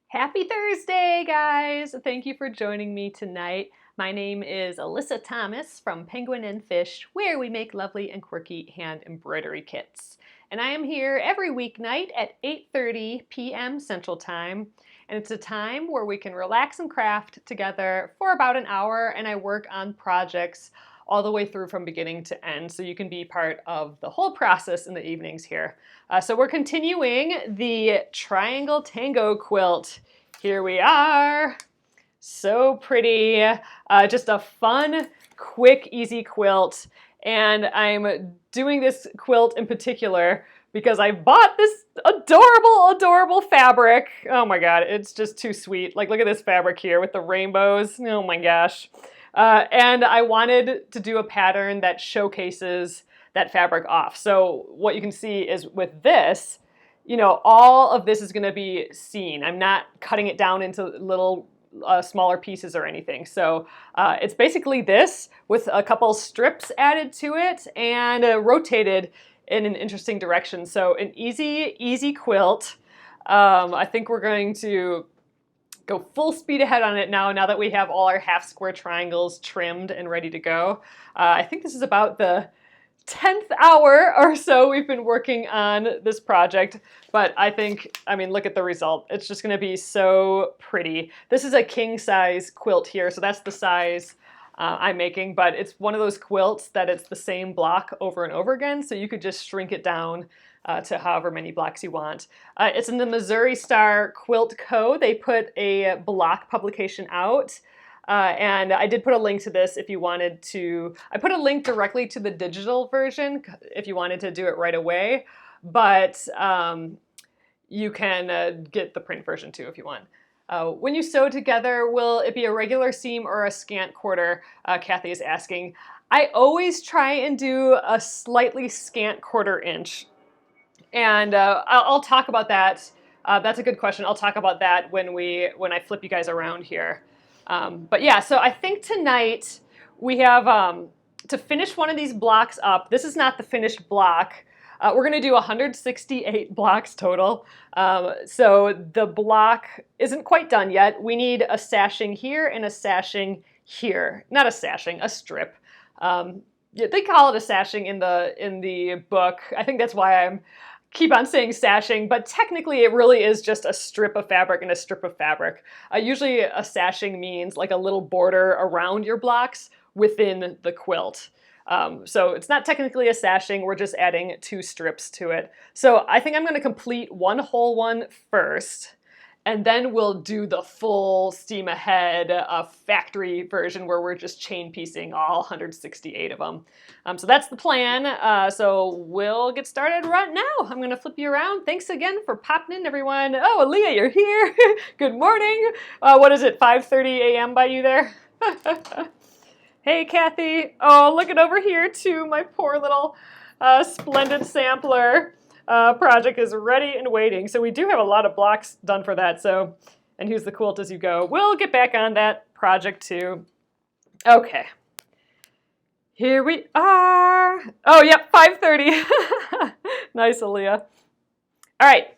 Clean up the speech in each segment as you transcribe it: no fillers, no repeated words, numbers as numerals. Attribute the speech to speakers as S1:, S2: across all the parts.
S1: Happy Thursday, guys! Thank you for joining me tonight. My name is Alyssa Thomas from Penguin and Fish, where we make lovely and quirky hand embroidery kits. And I am here every weeknight at 8:30 p.m. Central Time. And it's a time where we can relax and craft together for about an hour, and I work on projects all the way through from beginning to end, so you can be part of the whole process in the evenings here. So we're continuing the Triangle Tango quilt. Here we are. So pretty. Just a fun, quick, easy quilt. And I'm doing this quilt in particular because I bought this adorable, adorable fabric. Oh my God, it's just too sweet. Like, look at this fabric here with the rainbows. Oh my gosh. And I wanted to do a pattern that showcases that fabric off. So what you can see is with this, you know, all of this is going to be seen. I'm not cutting it down into little smaller pieces or anything. So it's basically this with a couple strips added to it and rotated in an interesting direction. So an easy quilt. I think we're going to go full speed ahead on it now that we have all our half square triangles trimmed and ready to go. I think this is about the 10th hour or so we've been working on this project, but I mean, look at the result. It's just going to be so pretty. This is a king size quilt here, so that's the size I'm making, but it's one of those quilts that it's the same block over and over again, so you could just shrink it down to however many blocks you want. It's in the Missouri Star Quilt Co. They put a block publication out. And I did put a link to this if you wanted to. I put a link directly to the digital version if you wanted to do it right away. But you can get the print version too if you want. When you sew together, will it be a regular seam or a scant quarter? Kathy is asking. I always try and do a slightly scant quarter inch. And I'll talk about that. That's a good question. I'll talk about that when I flip you guys around here. But yeah, so I think tonight we have to finish one of these blocks up. This is not the finished block. We're going to do 168 blocks total. So the block isn't quite done yet. We need a sashing here and a sashing here. Not a sashing, a strip. They call it a sashing in the book. I think that's why I'm keep on saying sashing, but technically it really is just a strip of fabric and a strip of fabric. Usually a sashing means like a little border around your blocks within the quilt. So it's not technically a sashing, we're just adding two strips to it. So I think I'm going to complete one whole one first, and then we'll do the full steam ahead factory version where we're just chain piecing all 168 of them. So that's the plan. So we'll get started right now. I'm going to flip you around. Thanks again for popping in, everyone. Oh, Aaliyah, you're here. Good morning. What is it, 5:30 a.m. by you there? Hey, Kathy. Oh, look at over here, too. My poor little splendid sampler. Project is ready and waiting. So we do have a lot of blocks done for that. So, and here's the quilt as you go. We'll get back on that project too. Okay. Here we are. Oh, yep, 5:30. Nice, Aaliyah. All right.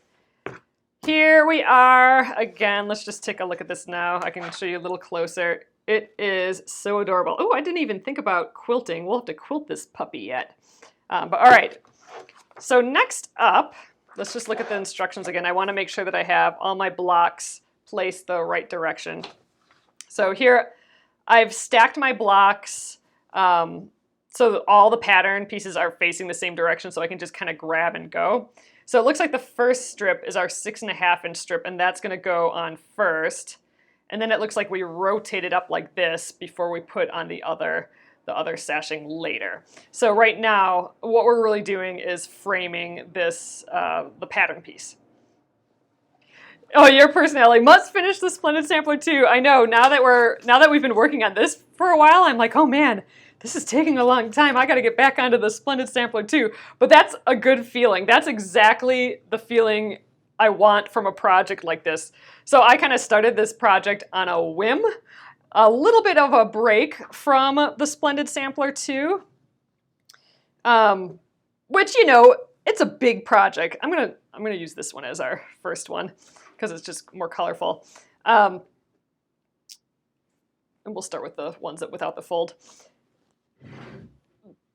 S1: Here we are. Again, let's just take a look at this now. I can show you a little closer. It is so adorable. Oh, I didn't even think about quilting. We'll have to quilt this puppy yet. But all right. So next up, let's just look at the instructions again. I want to make sure that I have all my blocks placed the right direction. So here I've stacked my blocks so all the pattern pieces are facing the same direction, so I can just kind of grab and go. So it looks like the first strip is our 6.5 inch strip, and that's going to go on first. And then it looks like we rotate it up like this before we put on the other sashing later. So right now, what we're really doing is framing this, the pattern piece. Oh, your personality must finish the Splendid Sampler too. I know, now that we've been working on this for a while, I'm like, oh man, this is taking a long time. I gotta get back onto the Splendid Sampler too. But that's a good feeling. That's exactly the feeling I want from a project like this. So I kind of started this project on a whim. A little bit of a break from the Splendid Sampler 2, which, you know, it's a big project. I'm going to I'm gonna use this one as our first one because it's just more colorful. And we'll start with the ones that without the fold.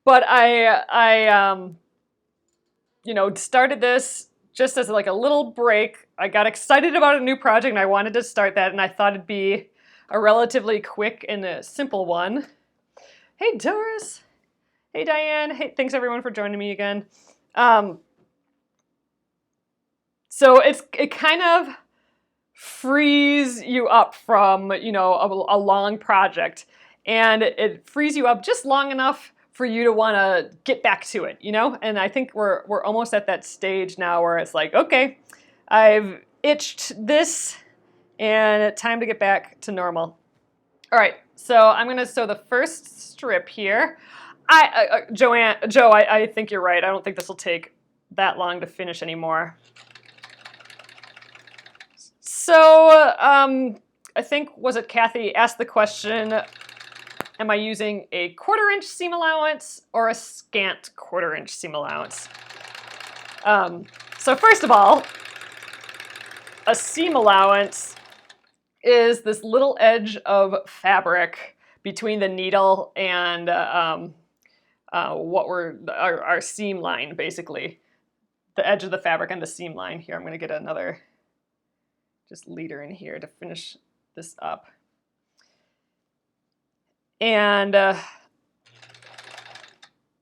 S1: But I you know, started this just as like a little break. I got excited about a new project and I wanted to start that, and I thought it'd be a relatively quick and a simple one. Hey Doris. Hey Diane. Hey, thanks everyone for joining me again. So it kind of frees you up from, you know, a long project, and it frees you up just long enough for you to want to get back to it, you know? And I think we're almost at that stage now where it's like, okay, I've itched this and time to get back to normal. All right, so I'm gonna sew the first strip here. Joe, I think you're right. I don't think this will take that long to finish anymore. So I think, was it Kathy asked the question, am I using a 1/4 inch seam allowance or a scant 1/4 inch seam allowance? So first of all, a seam allowance is this little edge of fabric between the needle and our seam line, basically. The edge of the fabric and the seam line. Here, I'm going to get another just leader in here to finish this up. And,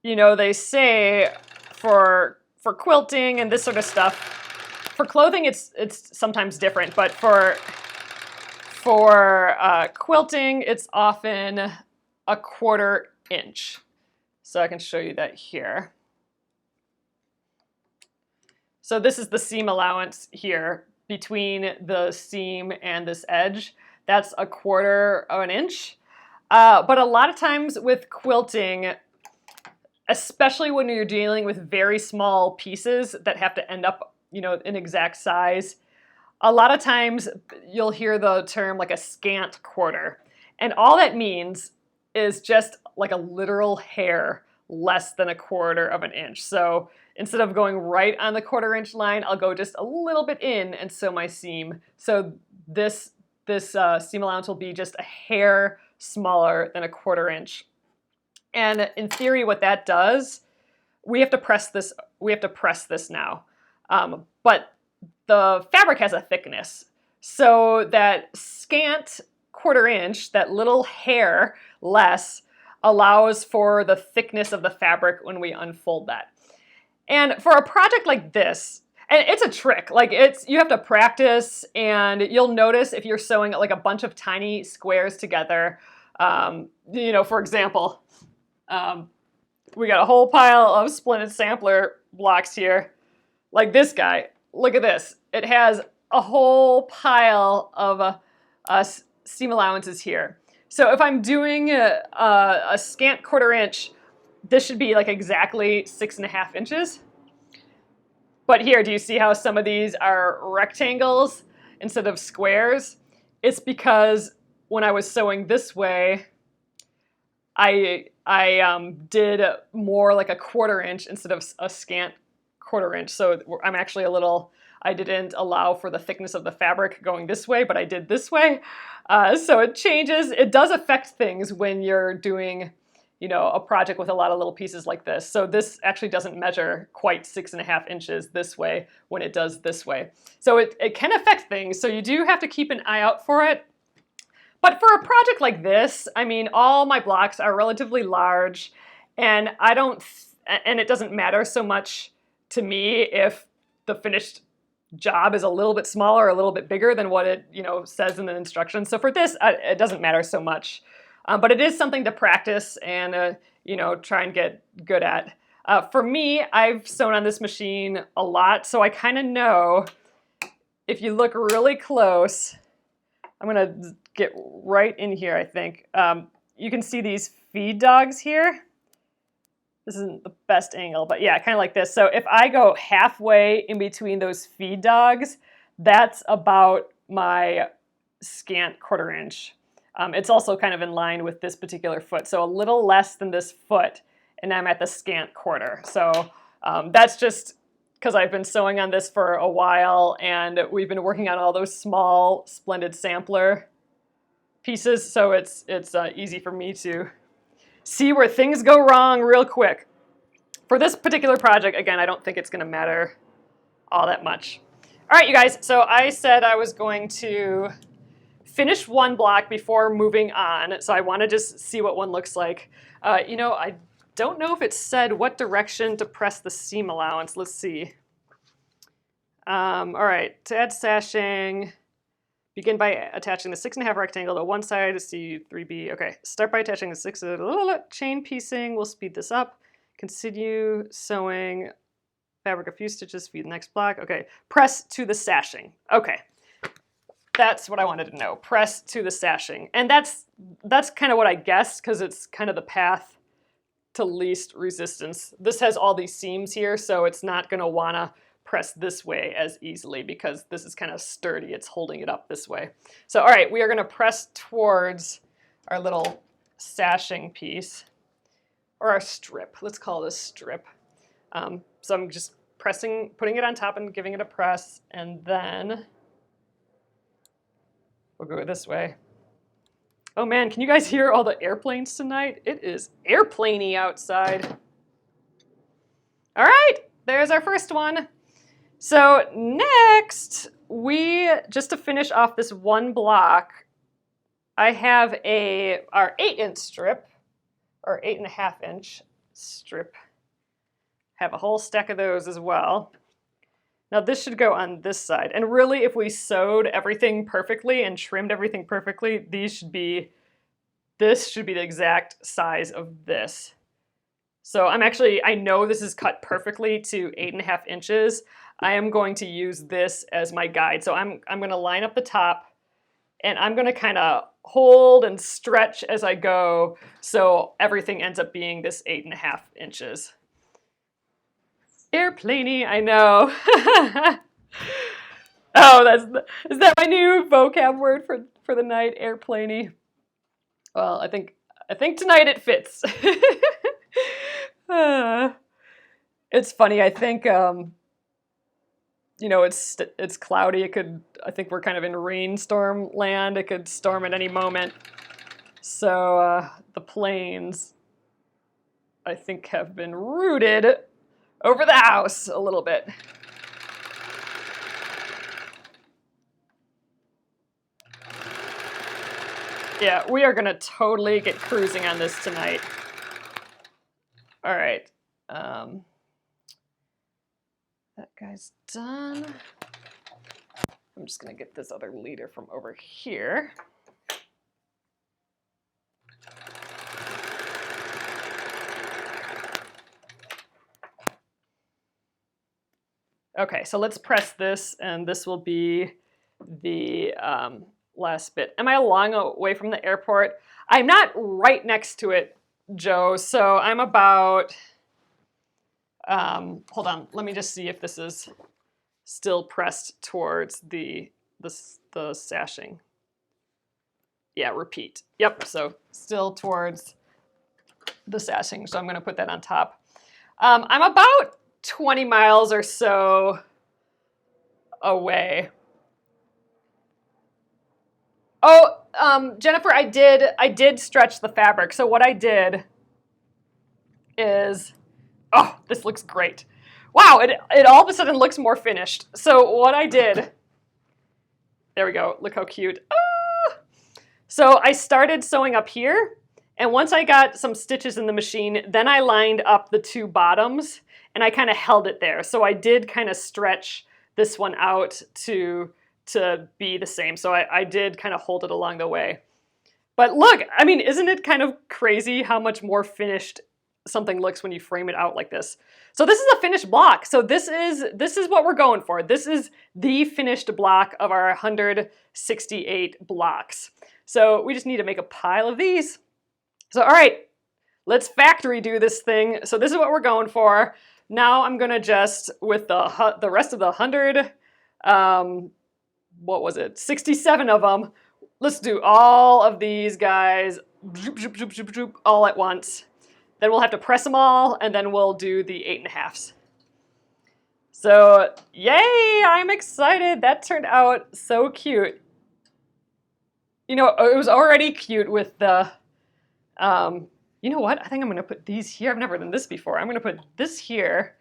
S1: you know, they say for quilting and this sort of stuff, for clothing it's sometimes different, but for quilting it's often a 1/4 inch. So I can show you that here. So this is the seam allowance here between the seam and this edge. That's a 1/4 inch. But a lot of times with quilting, especially when you're dealing with very small pieces that have to end up, you know, in exact size, a lot of times you'll hear the term like a scant 1/4. And all that means is just like a literal hair less than a 1/4 inch. So instead of going right on the 1/4 inch line, I'll go just a little bit in and sew my seam. So this seam allowance will be just a hair smaller than a 1/4 inch. And in theory, what that does, we have to press this. We have to press this now, but the fabric has a thickness, so that scant 1/4 inch, that little hair less, allows for the thickness of the fabric when we unfold that. And for a project like this, and it's a trick, like you have to practice, and you'll notice if you're sewing like a bunch of tiny squares together, you know, for example, we got a whole pile of splinted sampler blocks here, like this guy. Look at this. It has a whole pile of seam allowances here. So if I'm doing a scant 1/4 inch, this should be like exactly 6.5 inches. But here, do you see how some of these are rectangles instead of squares? It's because when I was sewing this way, I did more like a 1/4 inch instead of a scant 1/4 inch. So I'm actually I didn't allow for the thickness of the fabric going this way, but I did this way. So it changes. It does affect things when you're doing, you know, a project with a lot of little pieces like this. So this actually doesn't measure quite 6.5 inches this way when it does this way. So it can affect things. So you do have to keep an eye out for it. But for a project like this, I mean, all my blocks are relatively large, and and it doesn't matter so much to me if the finished job is a little bit smaller or a little bit bigger than what it, you know, says in the instructions. So for this, it doesn't matter so much. But it is something to practice and, you know, try and get good at. For me, I've sewn on this machine a lot, so I kind of know if you look really close, I'm going to get right in here, I think. You can see these feed dogs here. This isn't the best angle, but yeah, kind of like this. So if I go halfway in between those feed dogs, that's about my scant 1/4 inch. It's also kind of in line with this particular foot. So a little less than this foot, and I'm at the scant 1/4. So that's just because I've been sewing on this for a while, and we've been working on all those small, splendid sampler pieces, so it's easy for me to see where things go wrong real quick. For this particular project, again, I don't think it's going to matter all that much. All right, you guys, so I said I was going to finish one block before moving on, so I want to just see what one looks like. You know, I don't know if it said what direction to press the seam allowance. Let's see. All right, to add sashing, begin by attaching the 6.5 rectangle to one side, C3B. Okay, start by attaching the 6 chain piecing. We'll speed this up. Continue sewing fabric a few stitches, feed the next block. Okay, press to the sashing. Okay, that's what I wanted to know. Press to the sashing. And that's kind of what I guessed, because it's kind of the path to least resistance. This has all these seams here, so it's not going to want to press this way as easily because this is kind of sturdy. It's holding it up this way. So, all right, we are going to press towards our little sashing piece, or our strip. Let's call it a strip. So I'm just putting it on top and giving it a press, and then we'll go this way. Oh man, can you guys hear all the airplanes tonight? It is airplaney outside. All right, there's our first one. So next, just to finish off this one block, I have our 8-inch strip, or 8.5-inch strip. Have a whole stack of those as well. Now this should go on this side. And really, if we sewed everything perfectly and trimmed everything perfectly, this should be the exact size of this. So I know this is cut perfectly to 8.5 inches. I am going to use this as my guide. So I'm going to line up the top, and I'm going to kind of hold and stretch as I go, so everything ends up being this 8.5 inches. Airplaney, I know. Oh, is that my new vocab word for the night? Airplaney. Well, I think tonight it fits. It's funny. I think you know, it's cloudy. I think we're kind of in rainstorm land. It could storm at any moment. So the planes, I think, have been rooted over the house a little bit. Yeah, we are going to totally get cruising on this tonight. All right. That guy's done. I'm just going to get this other leader from over here. Okay, so let's press this, and this will be the last bit. Am I a long way from the airport? I'm not right next to it, Joe, so I'm about, hold on, let me just see if this is still pressed towards the sashing. Yeah, repeat. Yep, so still towards the sashing, so I'm going to put that on top. I'm about 20 miles or so away. Oh, Jennifer, I did stretch the fabric. So what I did is, oh, this looks great. Wow, it all of a sudden looks more finished. So what I did, there we go, look how cute. Ah! So I started sewing up here, and once I got some stitches in the machine, then I lined up the two bottoms, and I kind of held it there. So I did kind of stretch this one out to be the same. So I did kind of hold it along the way. But look, I mean, isn't it kind of crazy how much more finished something looks when you frame it out like this? So this is a finished block. So this is what we're going for. This is the finished block of our 168 blocks. So we just need to make a pile of these. So all right, let's factory do this thing. So this is what we're going for. Now I'm gonna just, with the rest of the 100, what was it, 67 of them, let's do all of these guys all at once. Then we'll have to press them all, and then we'll do the 8.5s. So, yay, I'm excited. That turned out so cute. You know, it was already cute with the, you know what? I think I'm going to put these here. I've never done this before. I'm going to put this here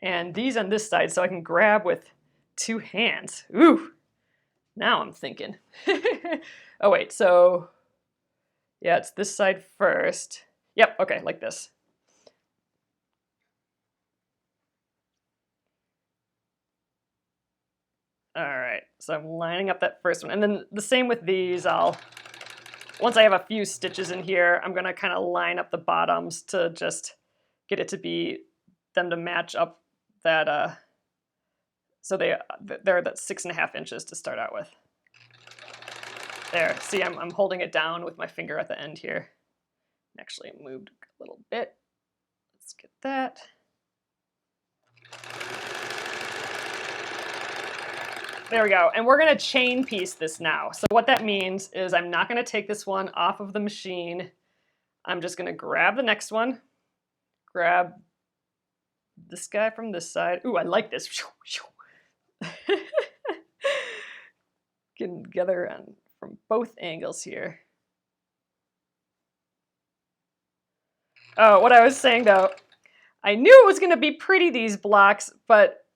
S1: and these on this side so I can grab with two hands. Ooh, now I'm thinking. Oh, wait, so, yeah, it's this side first. Yep, okay, like this. All right, so I'm lining up that first one. And then the same with these. Once I have a few stitches in here, I'm gonna kind of line up the bottoms to just get it to be, them to match up that, so they're that 6.5 inches to start out with. There, see, I'm holding it down with my finger at the end here. Actually, it moved a little bit. Let's get that. There we go. And we're going to chain piece this now. So what that means is I'm not going to take this one off of the machine. I'm just going to grab the next one, grab this guy from this side. Ooh, I like this. Getting together from both angles here. Oh, what I was saying though, I knew it was going to be pretty, these blocks, but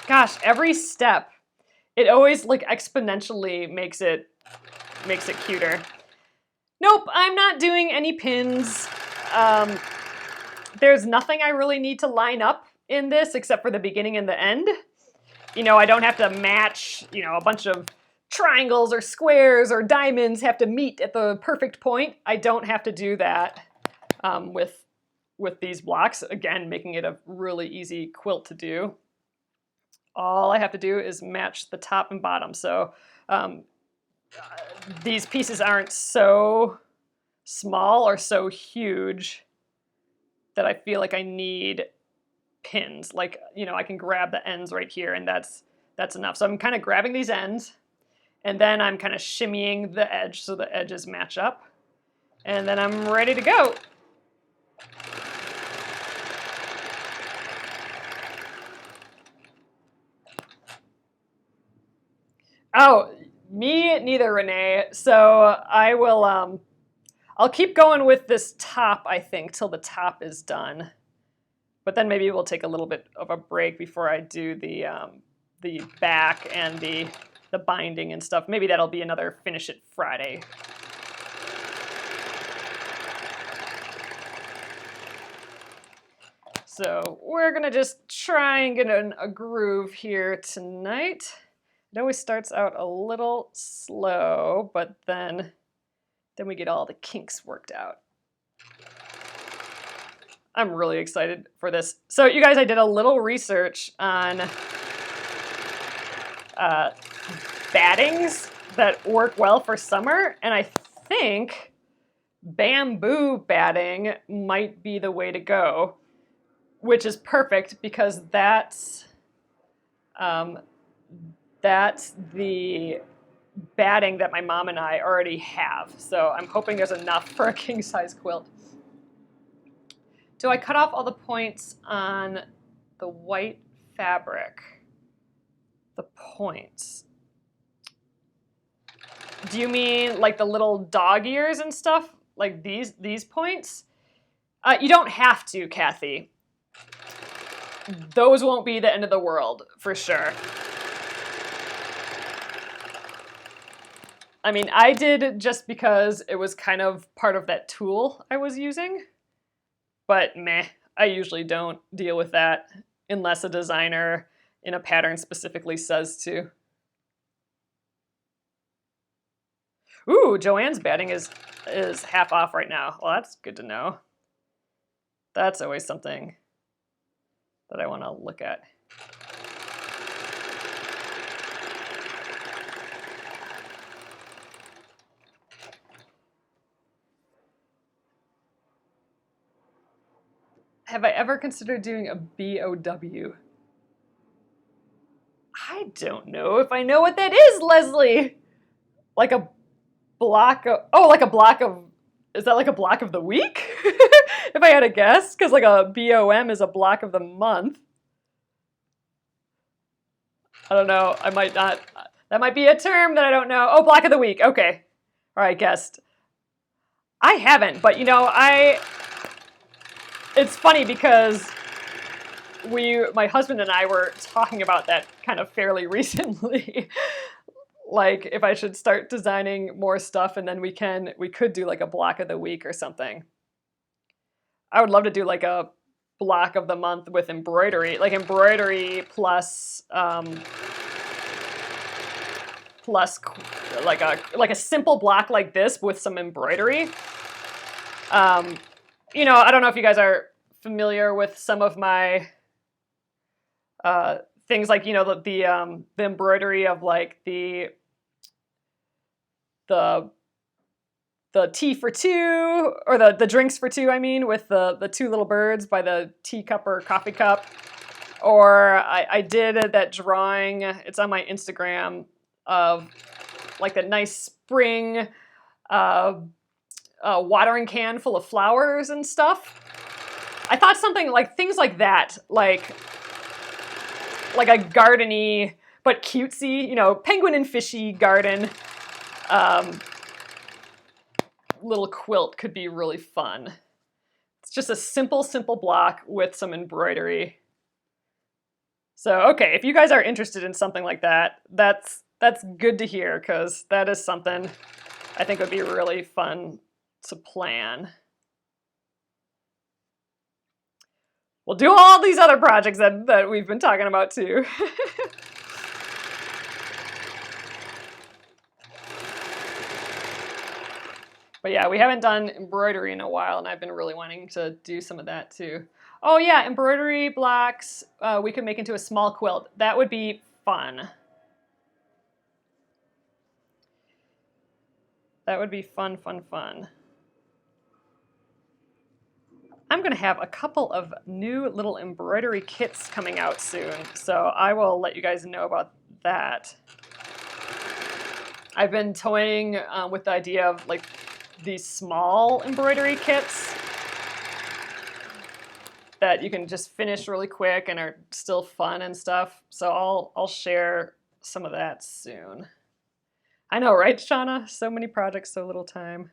S1: gosh, every step, it always like exponentially makes it cuter. Nope, I'm not doing any pins. There's nothing I really need to line up in this except for the beginning and the end. You know, I don't have to match, you know, a bunch of triangles or squares or diamonds have to meet at the perfect point. I don't have to do that with these blocks. Again, making it a really easy quilt to do. All I have to do is match the top and bottom. So these pieces aren't so small or so huge that I feel like I need pins. Like, you know, I can grab the ends right here and that's enough. So I'm kind of grabbing these ends and then I'm kind of shimmying the edge so the edges match up. And then I'm ready to go. Oh, me neither, Renee. So I will, I'll keep going with this top, I think, till the top is done. But then maybe we'll take a little bit of a break before I do the back and the binding and stuff. Maybe that'll be another Finish It Friday. So we're gonna just try and get in a groove here tonight. It always starts out a little slow, but then we get all the kinks worked out. I'm really excited for this. So you guys, I did a little research on battings that work well for summer, and I think bamboo batting might be the way to go, which is perfect because that's the batting that my mom and I already have. So I'm hoping there's enough for a king size quilt. Do I cut off all the points on the white fabric? The points. Do you mean like the little dog ears and stuff? Like these points? You don't have to, Kathy. Those won't be the end of the world, for sure. I mean, I did just because it was kind of part of that tool I was using. But meh, I usually don't deal with that unless a designer in a pattern specifically says to. Ooh, Joanne's batting is half off right now. Well, that's good to know. That's always something that I want to look at. Have I ever considered doing a BOW? I don't know if I know what that is, Leslie. Like a block of, oh, like a block of, is that like a block of the week? If I had to guess, because like a BOM is a block of the month. I don't know. I might not. That might be a term that I don't know. Oh, block of the week. Okay. All right, guessed. I haven't, but you know, it's funny because my husband and I were talking about that kind of fairly recently. Like if I should start designing more stuff and then we could do like a block of the week or something. I would love to do like a block of the month with embroidery, like embroidery plus plus like a simple block like this with some embroidery. You know, I don't know if you guys are familiar with some of my things, like, you know, the embroidery of like the tea for two, or the drinks for two, I mean, with the two little birds by the teacup or coffee cup. Or I did that drawing, it's on my Instagram, of like the nice spring watering can full of flowers and stuff. I thought something like things like that, like a gardeny but cutesy, you know, penguin and fishy garden little quilt could be really fun. It's just a simple block with some embroidery. So, okay, if you guys are interested in something like that, that's good to hear, because that is something I think would be really fun to plan. We'll do all these other projects that we've been talking about too. But yeah, we haven't done embroidery in a while, and I've been really wanting to do some of that too. Oh yeah, embroidery blocks we could make into a small quilt. That would be fun. That would be fun, fun, fun. I'm going to have a couple of new little embroidery kits coming out soon, so I will let you guys know about that. I've been toying with the idea of like these small embroidery kits that you can just finish really quick and are still fun and stuff. So I'll share some of that soon. I know, right, Shauna? So many projects, so little time.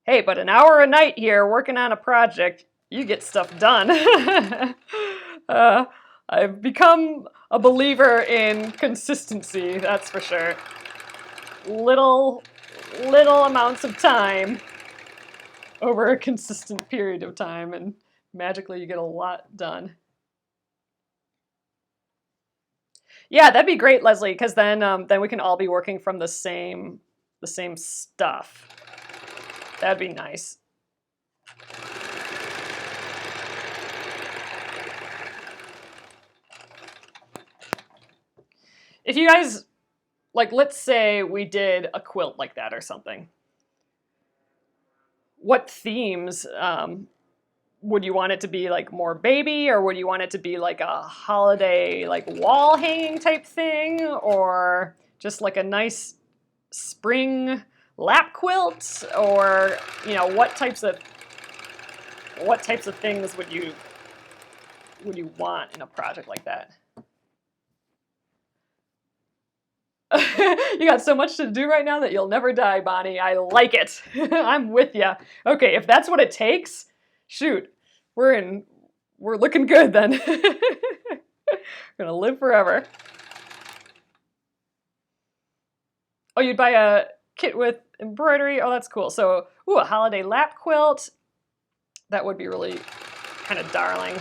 S1: Hey, but an hour a night here working on a project, you get stuff done. I've become a believer in consistency, that's for sure. Little amounts of time over a consistent period of time, and magically you get a lot done. Yeah, that'd be great, Leslie, because then we can all be working from the same stuff. That'd be nice. If you guys, like, let's say we did a quilt like that or something. What themes would you want it to be? Like more baby, or would you want it to be like a holiday, like wall hanging type thing, or just like a nice spring lap quilt? Or, you know, what types of things would you want in a project like that? You got so much to do right now that you'll never die, Bonnie. I like it. I'm with you. Okay, if that's what it takes, shoot, we're looking good then. We're gonna live forever. Oh, you'd buy a kit with embroidery? Oh, that's cool. So, ooh, a holiday lap quilt. That would be really kind of darling.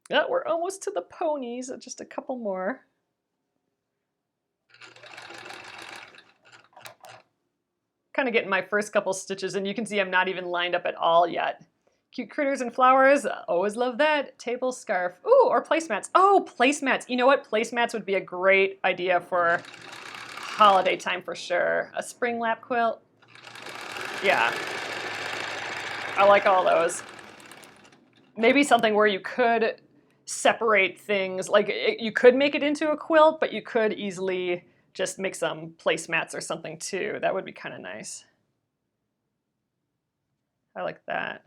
S1: Yeah, we're almost to the ponies. Just a couple more. Kind of getting my first couple stitches, and you can see I'm not even lined up at all yet. Cute critters and flowers, always love that. Table scarf, ooh, or placemats. Oh, placemats. You know what? Placemats would be a great idea for holiday time for sure. A spring lap quilt. Yeah. I like all those. Maybe something where you could separate things, like you could make it into a quilt, but you could easily just make some placemats or something too. That would be kind of nice. I like that.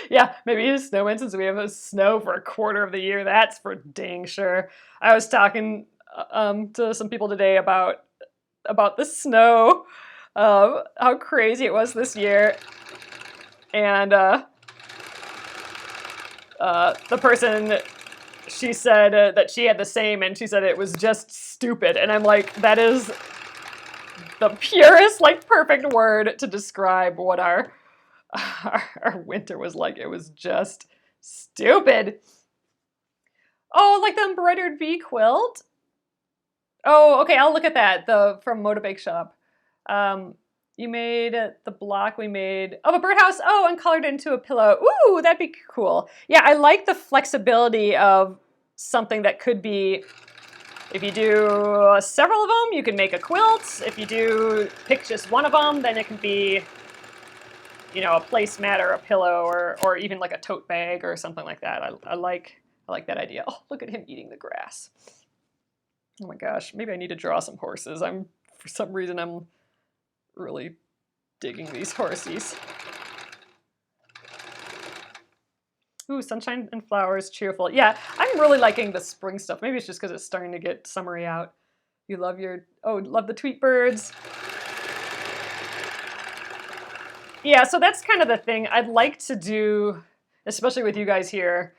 S1: Yeah, maybe a snowman since we have a snow for a quarter of the year. That's for dang sure. I was talking to some people today about the snow, how crazy it was this year, and the person, she said that she had the same, and she said it was just stupid. And I'm like, that is the purest, like, perfect word to describe what our winter was like. It was just stupid. Oh, like the embroidered V quilt? Oh, okay, I'll look at that. From Moda Bake Shop. You made the block we made of a birdhouse. Oh, and colored into a pillow. Ooh, that'd be cool. Yeah, I like the flexibility of something that could be, if you do several of them, you can make a quilt. If you do pick just one of them, then it can be, you know, a placemat or a pillow, or even like a tote bag or something like that. I like that idea. Oh, look at him eating the grass. Oh my gosh, maybe I need to draw some horses. For some reason, I'm really digging these horsies. Ooh, sunshine and flowers, cheerful. Yeah, I'm really liking the spring stuff. Maybe it's just because it's starting to get summery out. You love love the tweet birds. Yeah, so that's kind of the thing I'd like to do, especially with you guys here.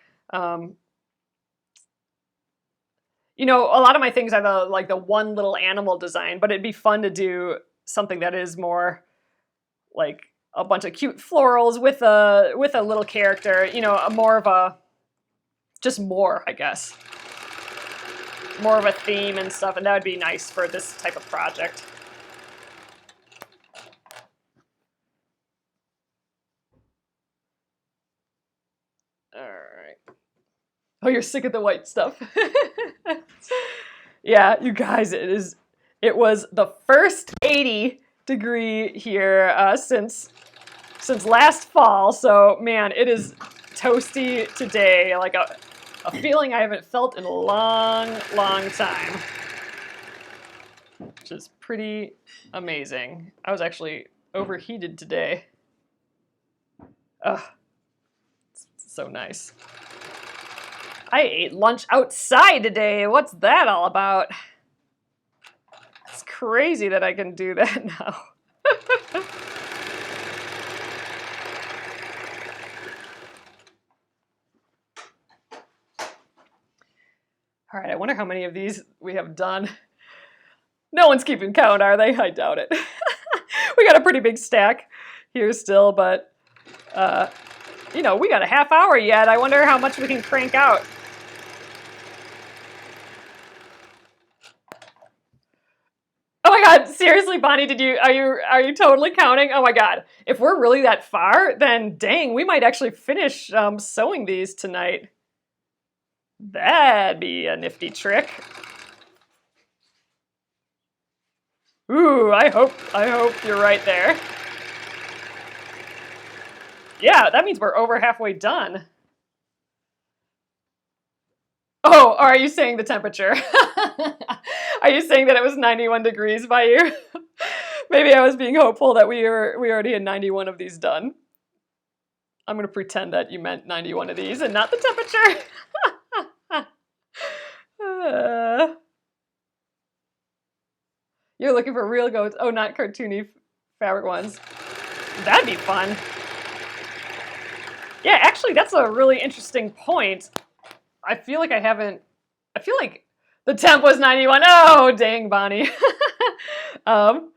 S1: You know, a lot of my things have like the one little animal design, but it'd be fun to do something that is more like a bunch of cute florals with a little character, you know, more of a, just more, I guess. More of a theme and stuff, and that would be nice for this type of project. All right. Oh, you're sick of the white stuff. Yeah, you guys, it was the first 80-degree here since last fall. So man, it is toasty today, like a feeling I haven't felt in a long, long time, which is pretty amazing. I was actually overheated today. Ugh, it's so nice. I ate lunch outside today. What's that all about? It's crazy that I can do that now. All right, I wonder how many of these we have done. No one's keeping count, are they? I doubt it. We got a pretty big stack here still, but you know, we got a half hour yet. I wonder how much we can crank out. Oh my God, seriously, Bonnie, are you totally counting? Oh my God, if we're really that far, then dang, we might actually finish sewing these tonight. That'd be a nifty trick. Ooh, I hope you're right there. Yeah, that means we're over halfway done. Oh, are you saying the temperature? Are you saying that it was 91 degrees by you? Maybe I was being hopeful that we already had 91 of these done. I'm going to pretend that you meant 91 of these and not the temperature. You're looking for real goats. Oh, not cartoony fabric ones. That'd be fun. Yeah, actually, that's a really interesting point. I feel like the temp was 91. Oh, dang, Bonnie. All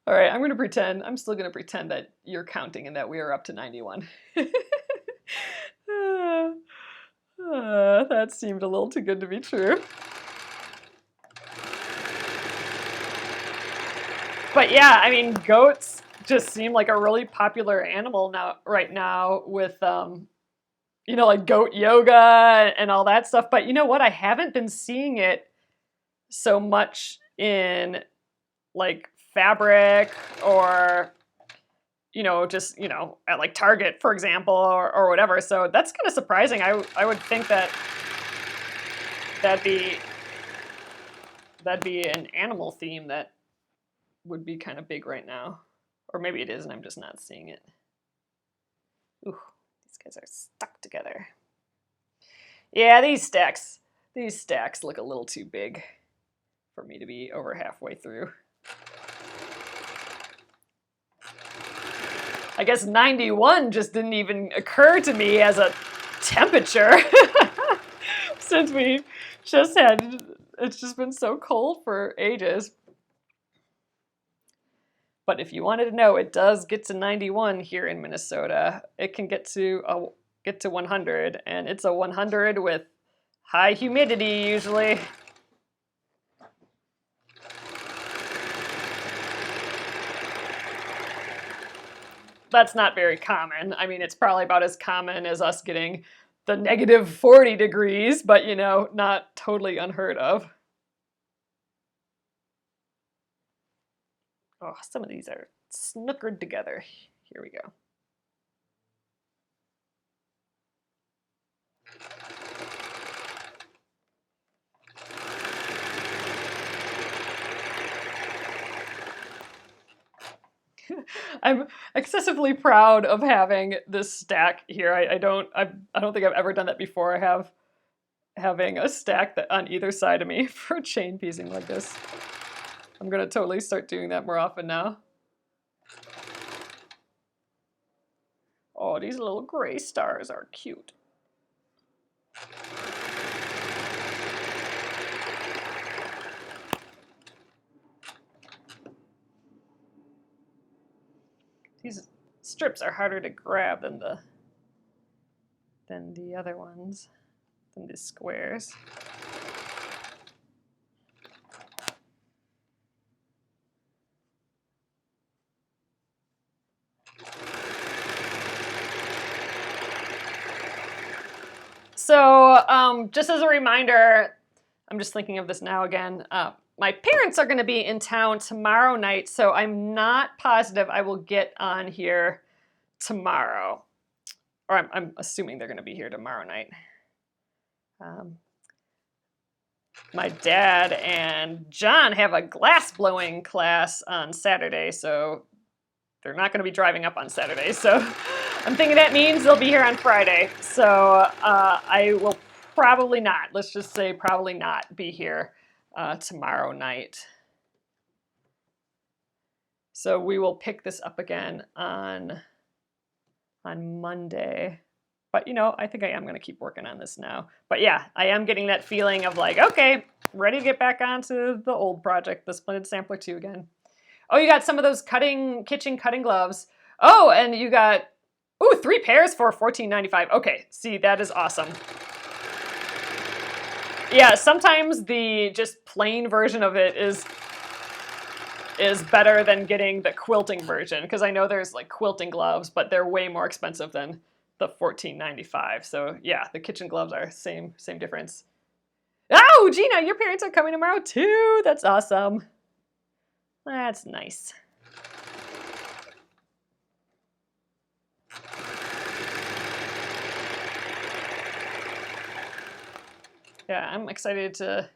S1: right, I'm still going to pretend that you're counting and that we are up to 91. That seemed a little too good to be true. But yeah, I mean, goats just seem like a really popular animal right now with, you know, like goat yoga and all that stuff. But you know what? I haven't been seeing it so much in like fabric or, you know, just, you know, at like Target, for example, or whatever. So that's kind of surprising. I would think that that'd be an animal theme that would be kind of big right now. Or maybe it is and I'm just not seeing it. Ooh, these guys are stuck together. Yeah, these stacks look a little too big for me to be over halfway through. I guess 91 just didn't even occur to me as a temperature since we just had, it's just been so cold for ages. But if you wanted to know, it does get to 91 here in Minnesota. It can get to 100, and it's a 100 with high humidity usually. That's not very common. I mean, it's probably about as common as us getting the negative 40 degrees, but you know, not totally unheard of. Oh, some of these are snookered together. Here we go. I'm excessively proud of having this stack here. I don't think I've ever done that before. I have having a stack that on either side of me for chain piecing like this. I'm gonna totally start doing that more often now. Oh, these little gray stars are cute. These strips are harder to grab than the other ones, than the squares. So just as a reminder, I'm just thinking of this now again, my parents are going to be in town tomorrow night, so I'm not positive I will get on here tomorrow. Or I'm assuming they're going to be here tomorrow night. My dad and John have a glass blowing class on Saturday, so they're not going to be driving up on Saturday. So I'm thinking that means they'll be here on Friday. So I will probably not, let's just say probably not be here tomorrow night. So we will pick this up again on Monday. But you know, I think I am going to keep working on this now. But yeah, I am getting that feeling of like, okay, ready to get back onto the old project, the Splendid Sampler 2 again. Oh, you got some of those kitchen cutting gloves. Oh, and you got, ooh, 3 pairs for $14.95. Okay, see, that is awesome. Yeah, sometimes the just plain version of it is better than getting the quilting version, because I know there's like quilting gloves, but they're way more expensive than the $14.95. So yeah, the kitchen gloves are same difference. Oh, Gina, your parents are coming tomorrow too. That's awesome. That's nice. Yeah, I'm excited to.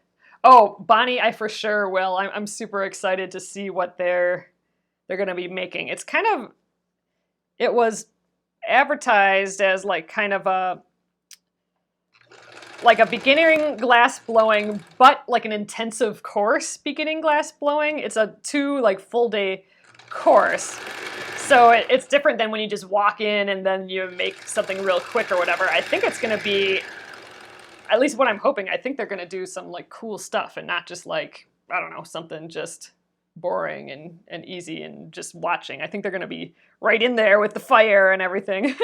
S1: Oh, Bonnie, I for sure will. I'm super excited to see what they're going to be making. It's kind of, it was advertised as like kind of a beginning glass blowing, but like an intensive course beginning glass blowing. It's a 2 like full day course. So it's different than when you just walk in and then you make something real quick or whatever. I think it's going to be, at least what I'm hoping, I think they're going to do some like cool stuff and not just like, I don't know, something just boring and easy and just watching. I think they're going to be right in there with the fire and everything.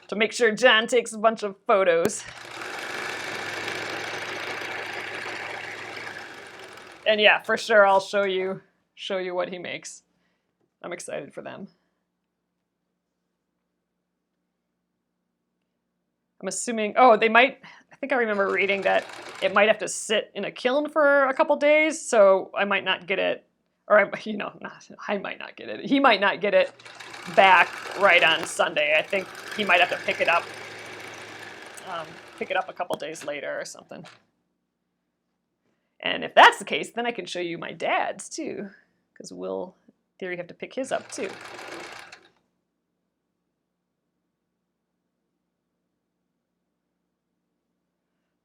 S1: To make sure John takes a bunch of photos. And yeah, for sure I'll show you what he makes. I'm excited for them. I'm assuming, oh, they might, I think I remember reading that it might have to sit in a kiln for a couple days, so I might not get it. Or, you know, I might not get it. He might not get it back right on Sunday. I think he might have to pick it up a couple days later or something. And if that's the case, then I can show you my dad's too, because we'll, in theory, have to pick his up too.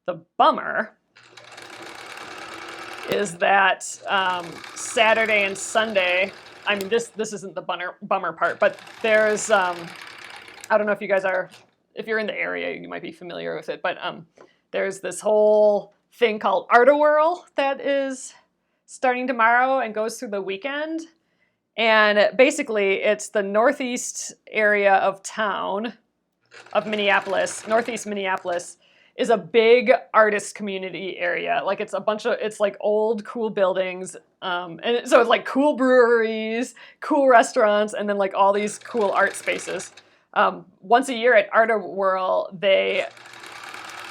S1: The bummer is that Saturday and Sunday, I mean, this isn't the bummer part, but there's, I don't know if you guys are, if you're in the area, you might be familiar with it, but there's this whole thing called Art-A-Whirl that is starting tomorrow and goes through the weekend. And basically, it's the northeast area of town, of Minneapolis, northeast Minneapolis, is a big artist community area. Like it's a bunch of, it's like old, cool buildings. And so it's like cool breweries, cool restaurants, and then like all these cool art spaces. Once a year at Art-A-Whirl,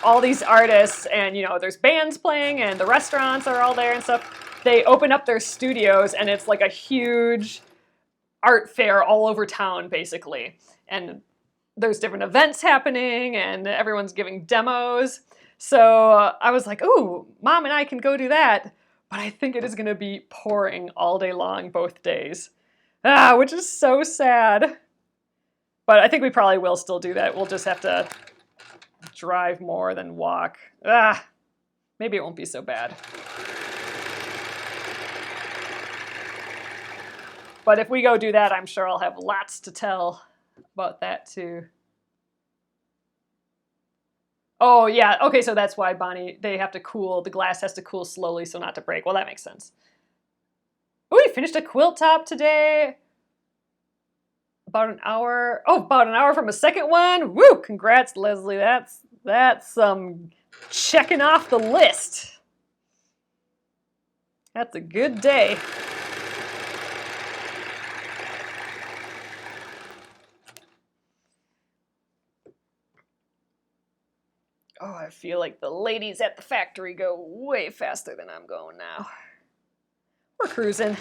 S1: all these artists, and you know, there's bands playing and the restaurants are all there and stuff. They open up their studios and it's like a huge art fair all over town, basically. And there's different events happening and everyone's giving demos. So I was like, ooh, Mom and I can go do that. But I think it is gonna be pouring all day long, both days. Which is so sad. But I think we probably will still do that. We'll just have to drive more than walk. Maybe it won't be so bad. But if we go do that, I'm sure I'll have lots to tell about that too. Oh yeah, okay, so that's why, Bonnie, they have to cool, the glass has to cool slowly so not to break. Well, that makes sense. Oh, we finished a quilt top today. About an hour from a second one. Woo, congrats, Leslie. That's checking off the list. That's a good day. Oh, I feel like the ladies at the factory go way faster than I'm going now. We're cruising.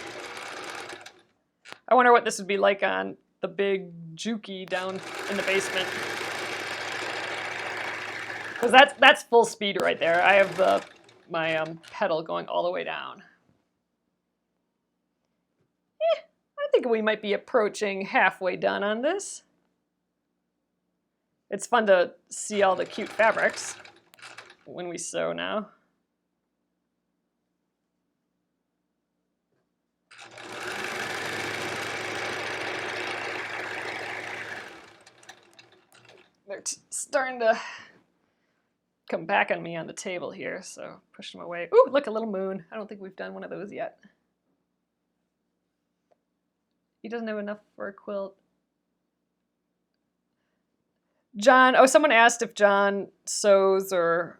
S1: I wonder what this would be like on the big Juki down in the basement. Because that's full speed right there. I have my pedal going all the way down. I think we might be approaching halfway done on this. It's fun to see all the cute fabrics when we sew now. They're starting to come back on me on the table here, so push them away. Ooh, look, a little moon. I don't think we've done one of those yet. He doesn't have enough for a quilt. John, someone asked if John sews or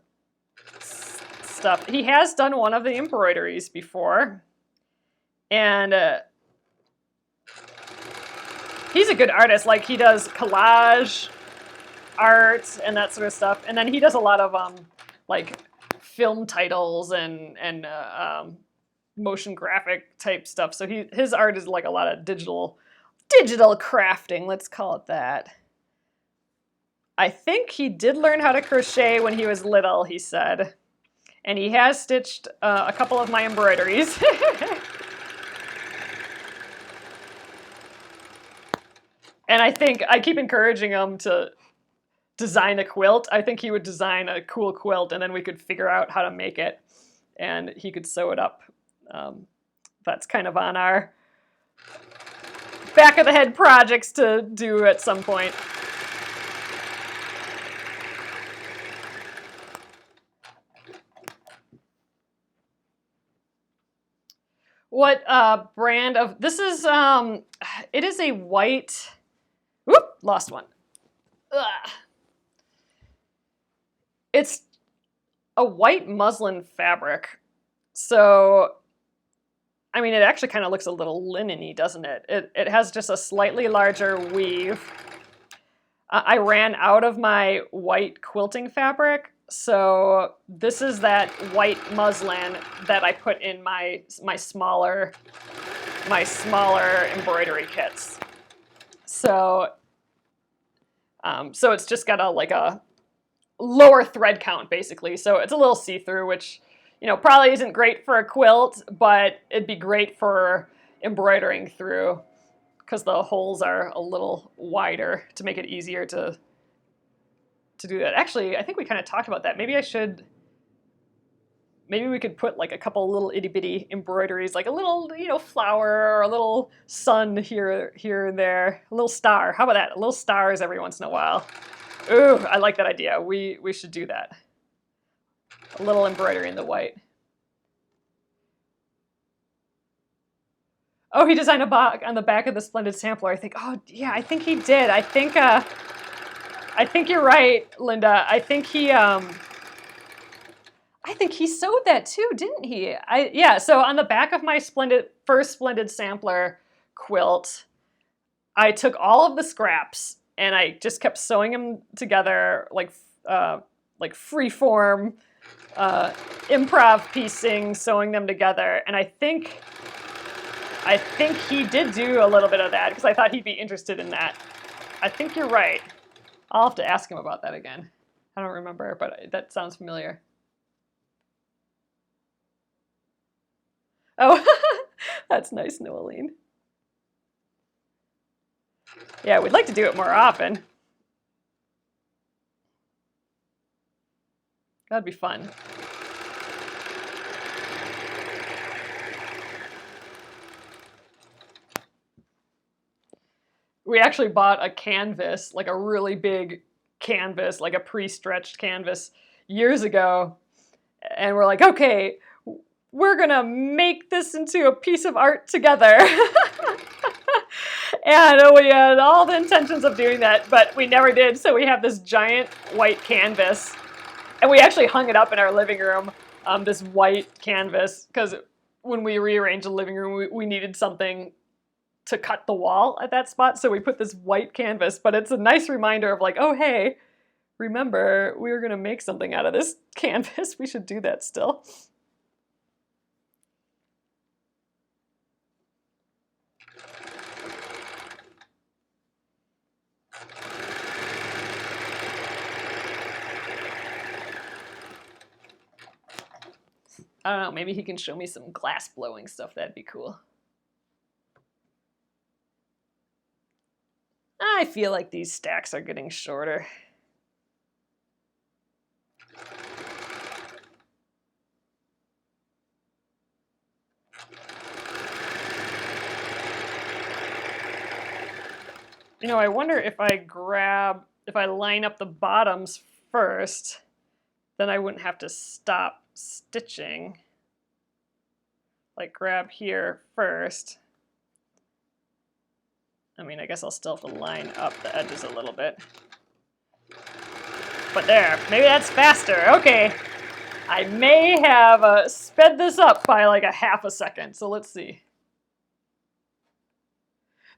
S1: stuff. He has done one of the embroideries before. And he's a good artist. Like, he does collage art and that sort of stuff. And then he does a lot of like film titles and motion graphic type stuff. So his art is like a lot of digital crafting, let's call it that. I think he did learn how to crochet when he was little, he said. And he has stitched a couple of my embroideries. And I think I keep encouraging him to design a quilt. I think he would design a cool quilt and then we could figure out how to make it and he could sew it up. That's kind of on our back of the head projects to do at some point. What brand of, this is, it is a white, whoop, lost one. Ugh. It's a white muslin fabric. So, I mean, it actually kind of looks a little linen-y, doesn't it? It has just a slightly larger weave. I ran out of my white quilting fabric. So this is that white muslin that I put in my smaller my smaller embroidery kits. So, so it's just got a lower thread count basically. So it's a little see-through, which, you know, probably isn't great for a quilt, but it'd be great for embroidering through because the holes are a little wider to make it easier to do that. Actually, I think we kind of talked about that. Maybe we could put like a couple little itty bitty embroideries, like a little, you know, flower or a little sun here and there, a little star. How about that? A little stars every once in a while. Ooh, I like that idea. We should do that. A little embroidery in the white. Oh, he designed a box on the back of the Splendid Sampler. I think, oh yeah, I think he did. I think you're right, Linda. I think he sewed that too, didn't he? Yeah, so on the back of my first Splendid Sampler quilt, I took all of the scraps and I just kept sewing them together like free-form improv piecing, sewing them together. And I think he did do a little bit of that because I thought he'd be interested in that. I think you're right. I'll have to ask him about that again. I don't remember, but that sounds familiar. Oh, that's nice, Noeline. Yeah, we'd like to do it more often. That'd be fun. We actually bought a canvas, like a really big canvas, like a pre-stretched canvas years ago. And we're like, okay, we're gonna make this into a piece of art together. And we had all the intentions of doing that, but we never did. So we have this giant white canvas. And we actually hung it up in our living room, this white canvas, because when we rearranged the living room, we needed something to cut the wall at that spot. So we put this white canvas, but it's a nice reminder of like, oh, hey, remember, we were gonna make something out of this canvas. We should do that still. I don't know, maybe he can show me some glass blowing stuff. That'd be cool. I feel like these stacks are getting shorter. You know, I wonder if I line up the bottoms first, then I wouldn't have to stop stitching. Like grab here first. I mean, I guess I'll still have to line up the edges a little bit. But there, maybe that's faster. Okay, I may have sped this up by like a half a second, so let's see.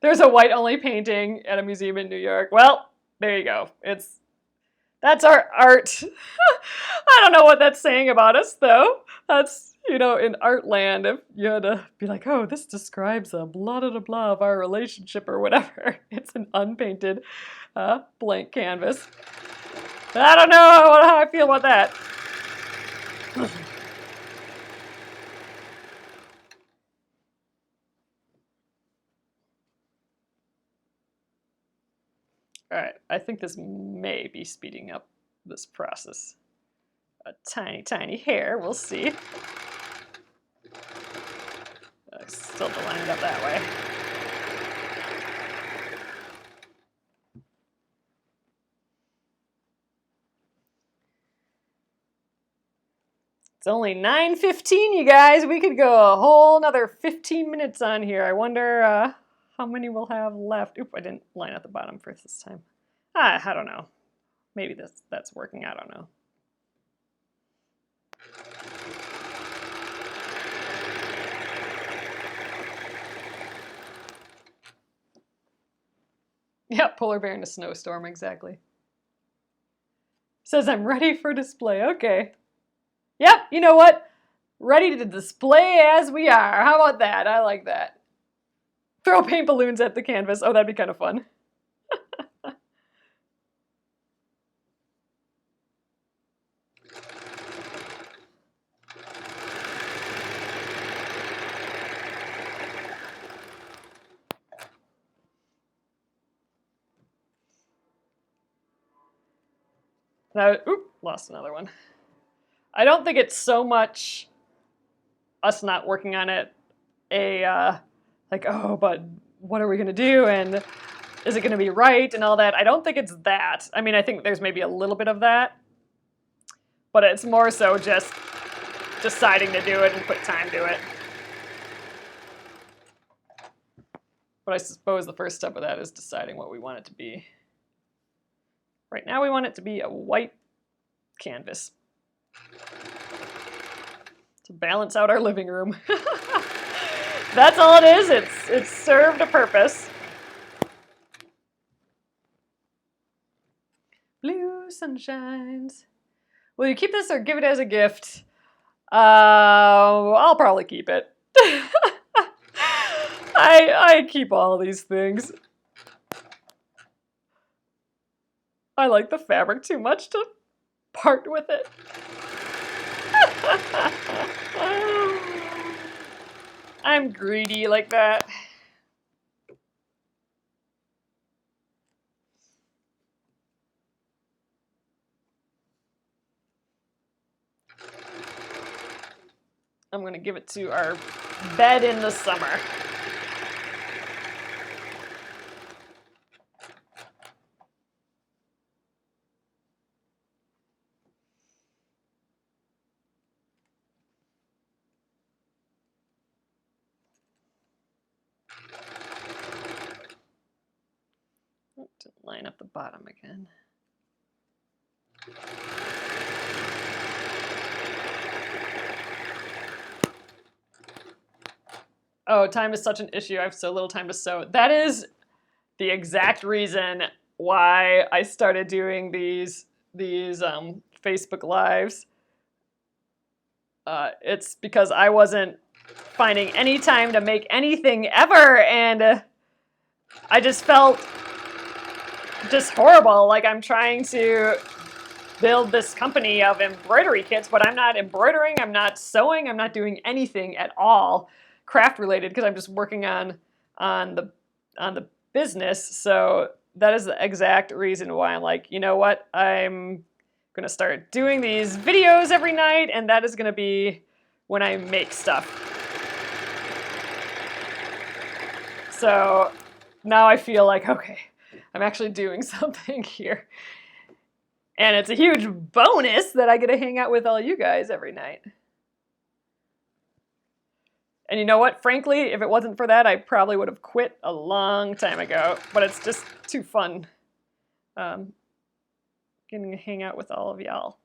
S1: There's a white-only painting at a museum in New York. Well, there you go. That's our art. I don't know what that's saying about us, though. That's, you know, in art land, if you had to be like, oh, this describes a blah, blah, blah of our relationship or whatever. It's an unpainted blank canvas. I don't know how I feel about that. All right, I think this may be speeding up this process a tiny, tiny hair. We'll see. I still have to line it up that way. It's only 9:15, you guys. We could go a whole another 15 minutes on here. I wonder how many we'll have left. Oop, I didn't line up the bottom first this time. I don't know. Maybe that's working. I don't know. Yeah, polar bear in a snowstorm, exactly. Says I'm ready for display. Okay. Yep, you know what? Ready to display as we are. How about that? I like that. Throw paint balloons at the canvas. Oh, that'd be kind of fun. Now, oop, lost another one. I don't think it's so much us not working on it, like, oh, but what are we gonna do, and is it gonna be right, and all that. I don't think it's that. I mean, I think there's maybe a little bit of that, but it's more so just deciding to do it and put time to it. But I suppose the first step of that is deciding what we want it to be. Right now we want it to be a white canvas to balance out our living room. That's all it is. It's served a purpose. Blue sunshines. Will you keep this or give it as a gift? I'll probably keep it. I keep all these things. I like the fabric too much to part with it. I'm greedy like that. I'm gonna give it to our bed in the summer. Oh, didn't line up the bottom again. Oh, time is such an issue. I have so little time to sew. That is the exact reason why I started doing these Facebook Lives. It's because I wasn't finding any time to make anything ever, and I just felt just horrible. Like I'm trying to build this company of embroidery kits, but I'm not embroidering, I'm not sewing, I'm not doing anything at all craft related because I'm just working on the business. So that is the exact reason why I'm like, you know what, I'm gonna start doing these videos every night, and that is gonna be when I make stuff. So now I feel like, okay, I'm actually doing something here. And it's a huge bonus that I get to hang out with all you guys every night. And you know what? Frankly, if it wasn't for that, I probably would have quit a long time ago. But it's just too fun getting to hang out with all of y'all.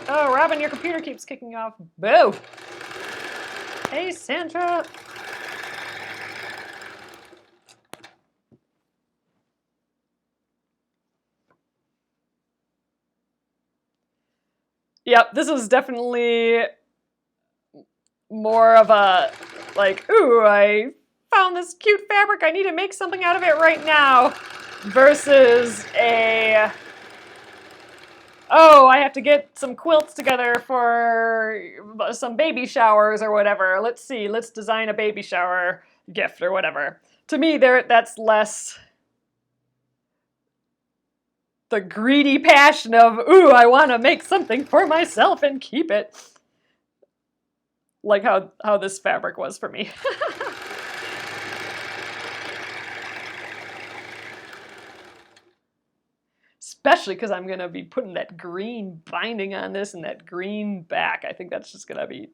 S1: Oh, Robin, your computer keeps kicking off. Boo! Hey, Sandra. Yep, this was definitely more of a, like, ooh, I found this cute fabric, I need to make something out of it right now, versus a, oh, I have to get some quilts together for some baby showers or whatever. Let's see, let's design a baby shower gift or whatever. To me, that's less the greedy passion of, ooh, I want to make something for myself and keep it. Like how this fabric was for me. Especially because I'm going to be putting that green binding on this and that green back. I think that's just going to be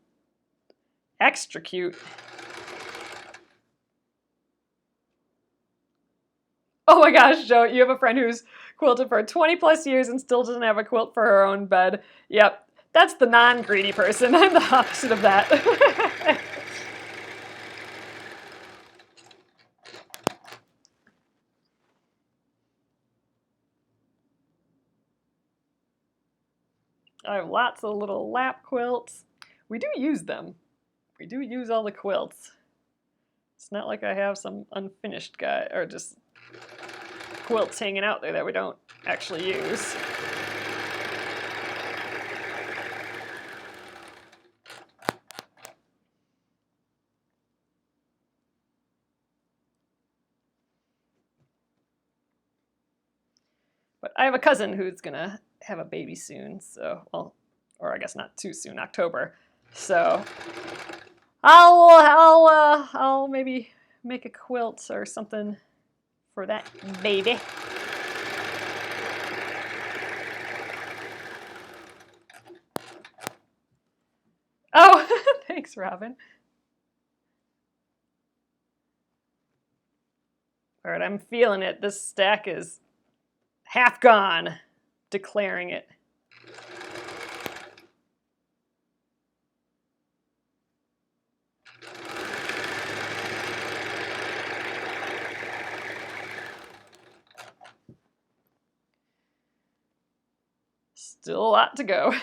S1: extra cute. Oh my gosh, Joe, you have a friend who's quilted for 20 plus years and still doesn't have a quilt for her own bed. Yep, that's the non-greedy person. I'm the opposite of that. I have lots of little lap quilts. We do use them. We do use all the quilts. It's not like I have some unfinished guy or just quilts hanging out there that we don't actually use. But I have a cousin who's gonna have a baby soon, so, well, or I guess not too soon, October. So I'll maybe make a quilt or something for that baby. Oh, thanks, Robin. All right, I'm feeling it. This stack is half gone, declaring it. Still a lot to go.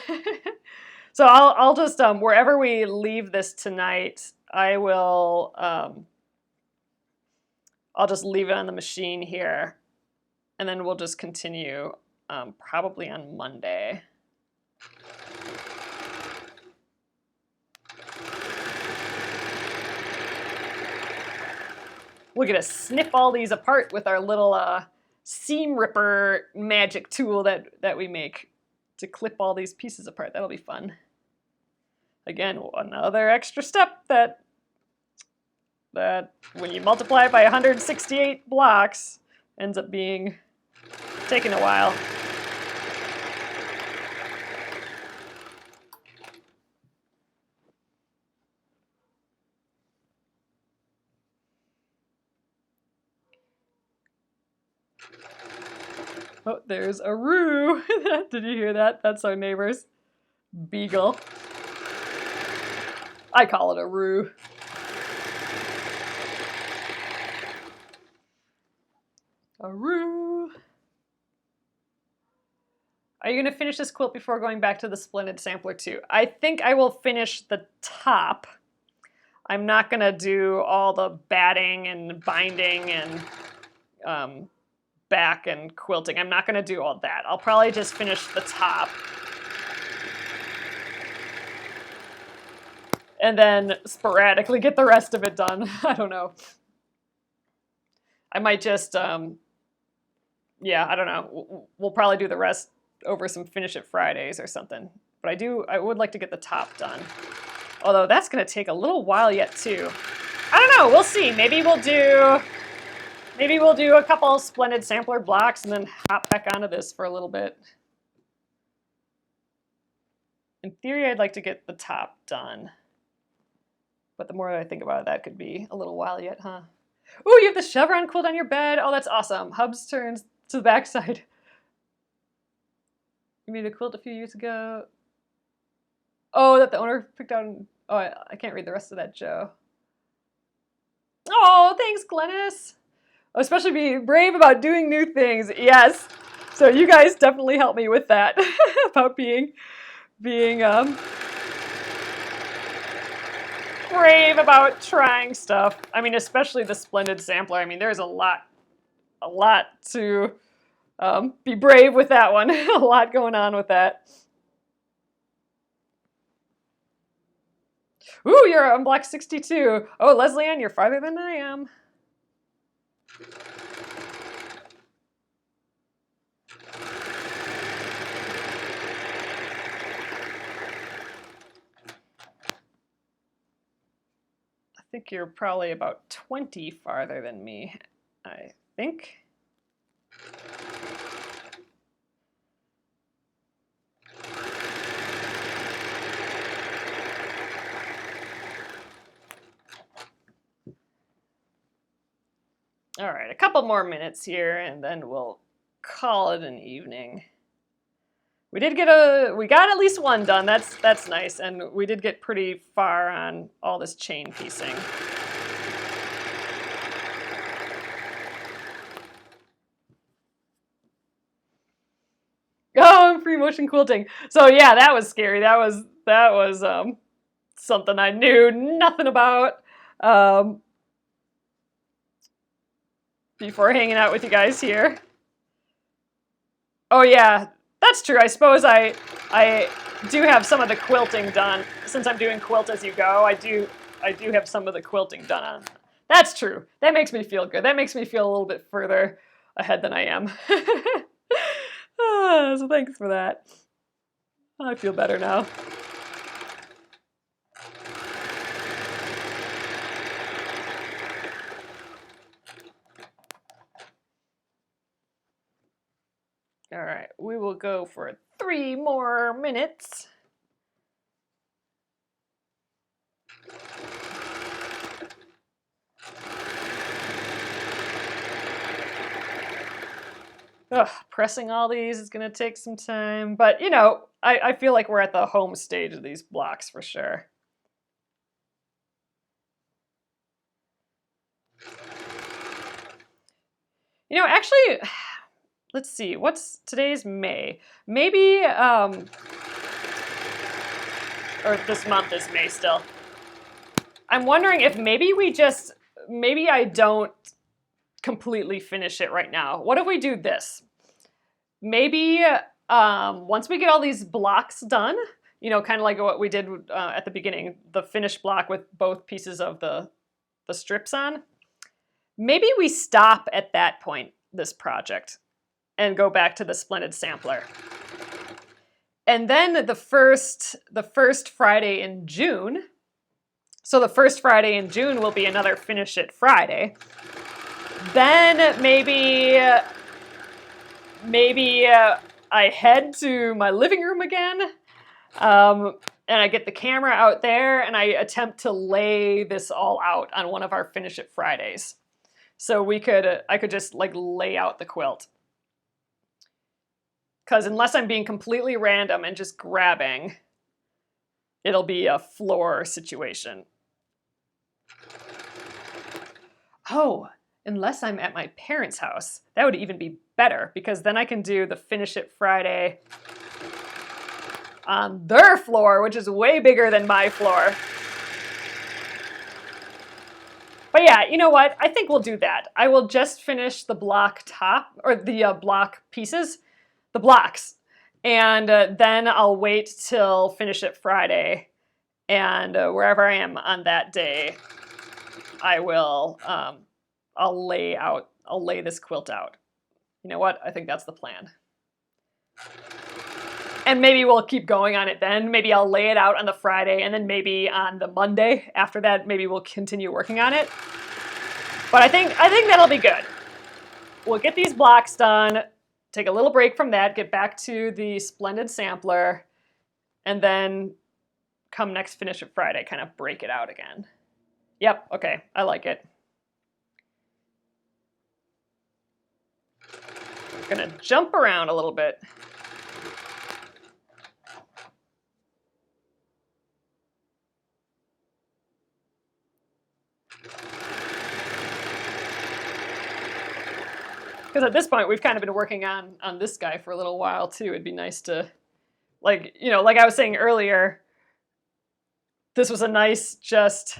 S1: So I'll just, wherever we leave this tonight, I'll just leave it on the machine here, and then we'll just continue probably on Monday. We're gonna snip all these apart with our little seam ripper magic tool that we make to clip all these pieces apart. That'll be fun. Again, another extra step that when you multiply it by 168 blocks ends up being taking a while. Oh, there's a roo. Did you hear that? That's our neighbor's beagle. I call it a roo. A roo. Are you going to finish this quilt before going back to the Splendid Sampler too? I think I will finish the top. I'm not going to do all the batting and binding and back and quilting. I'm not going to do all that. I'll probably just finish the top. And then sporadically get the rest of it done. I don't know. I might just, yeah, I don't know. We'll probably do the rest over some Finish It Fridays or something. But I would like to get the top done. Although that's going to take a little while yet too. I don't know. We'll see. Maybe we'll do a couple Splendid Sampler blocks and then hop back onto this for a little bit. In theory, I'd like to get the top done. But the more I think about it, that could be a little while yet, huh? Ooh, you have the chevron quilt on your bed. Oh, that's awesome. Hubs turns to the backside. You made a quilt a few years ago. Oh, that the owner picked out. Oh, I can't read the rest of that, Joe. Oh, thanks, Glennis. Oh, especially be brave about doing new things. Yes. So you guys definitely helped me with that. About being brave about trying stuff. I mean, especially the Splendid Sampler. I mean, there's a lot to be brave with that one. A lot going on with that. Ooh, you're on block 62. Oh, Leslie Ann, you're farther than I am. I think you're probably about 20 farther than me, I think. All right, a couple more minutes here and then we'll call it an evening. We got at least one done. That's nice, and we did get pretty far on all this chain piecing. Oh, free motion quilting. So yeah, that was scary. That was something I knew nothing about. before hanging out with you guys here. Oh yeah, that's true. I suppose I do have some of the quilting done. Since I'm doing quilt as you go, I do have some of the quilting done on. That's true. That makes me feel good. That makes me feel a little bit further ahead than I am. So thanks for that. I feel better now. All right, we will go for 3 more minutes. Ugh, pressing all these is going to take some time, but you know, I feel like we're at the home stage of these blocks for sure. You know, actually, let's see, today's May. Maybe, or this month is May still. I'm wondering if maybe I don't completely finish it right now. What if we do this? Maybe once we get all these blocks done, you know, kind of like what we did at the beginning, the finished block with both pieces of the strips on, maybe we stop at that point, this project, and go back to the Splendid Sampler. And then the first Friday in June, so the first Friday in June will be another Finish It Friday. Then maybe I head to my living room again, and I get the camera out there and I attempt to lay this all out on one of our Finish It Fridays. So I could just like lay out the quilt. Because unless I'm being completely random and just grabbing, it'll be a floor situation. Oh, unless I'm at my parents' house. That would even be better, because then I can do the Finish It Friday on their floor, which is way bigger than my floor. But yeah, you know what? I think we'll do that. I will just finish the block top, or the block pieces, the blocks, and then I'll wait till Finish It Friday, and wherever I am on that day, I will, I'll lay this quilt out. You know what? I think that's the plan. And maybe we'll keep going on it then. Maybe I'll lay it out on the Friday, and then maybe on the Monday after that, maybe we'll continue working on it. But I think that'll be good. We'll get these blocks done, take a little break from that, get back to the Splendid Sampler, and then come next Finish It Friday, kind of break it out again. Yep, okay, I like it. I'm gonna jump around a little bit. Because at this point, we've kind of been working on this guy for a little while too. It'd be nice to, like, you know, like I was saying earlier, this was a nice just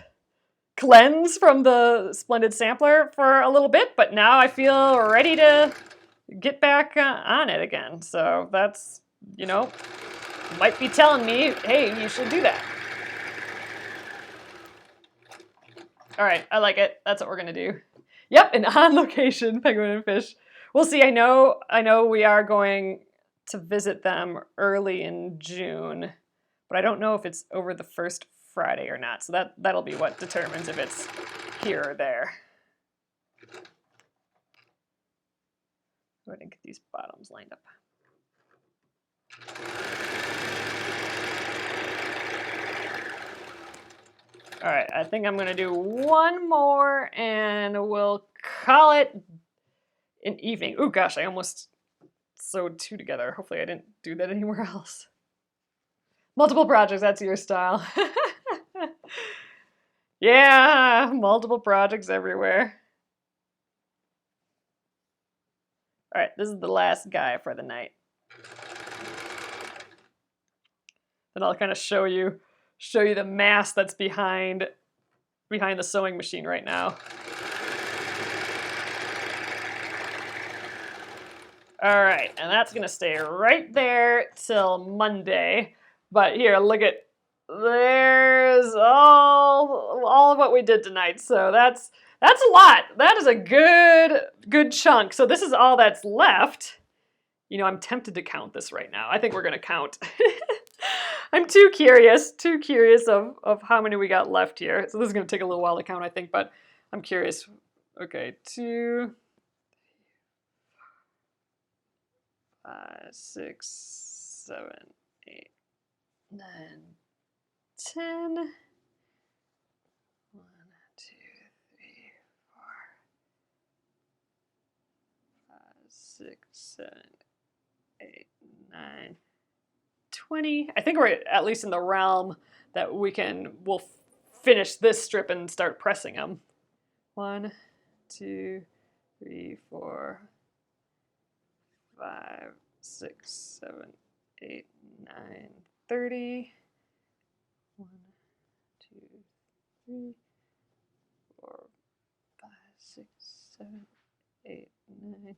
S1: cleanse from the Splendid Sampler for a little bit, but now I feel ready to get back on it again. So that's, you know, might be telling me, hey, you should do that. All right, I like it. That's what we're gonna do. Yep, an on location penguin and fish. We'll see. I know we are going to visit them early in June, but I don't know if it's over the first Friday or not. So that'll be what determines if it's here or there. Go ahead and get these bottoms lined up. All right, I think I'm gonna do one more and we'll call it an evening. Oh gosh, I almost sewed 2 together. Hopefully I didn't do that anywhere else. Multiple projects, that's your style. Yeah, multiple projects everywhere. All right, this is the last guy for the night. Then I'll kind of show you the mass that's behind the sewing machine right now. All right, and that's gonna stay right there till Monday. But here, look at, there's all of what we did tonight. So that's a lot. That is a good chunk. So this is all that's left. You know, I'm tempted to count this right now. I think we're gonna count. I'm too curious of how many we got left here. So this is gonna take a little while to count, I think, but I'm curious. Okay, 2, 5, 6, 7, 8, 9, 10. 1, 2, 3, 4, 5, 6, 7, 8, 9, 20. I think we're at least in the realm that we'll finish this strip and start pressing them. 1, 2, 3, 4, 5, 6, 7, 8, 9, 30. 1, 2, 3, 4, 5, 6, 7, 8, 9,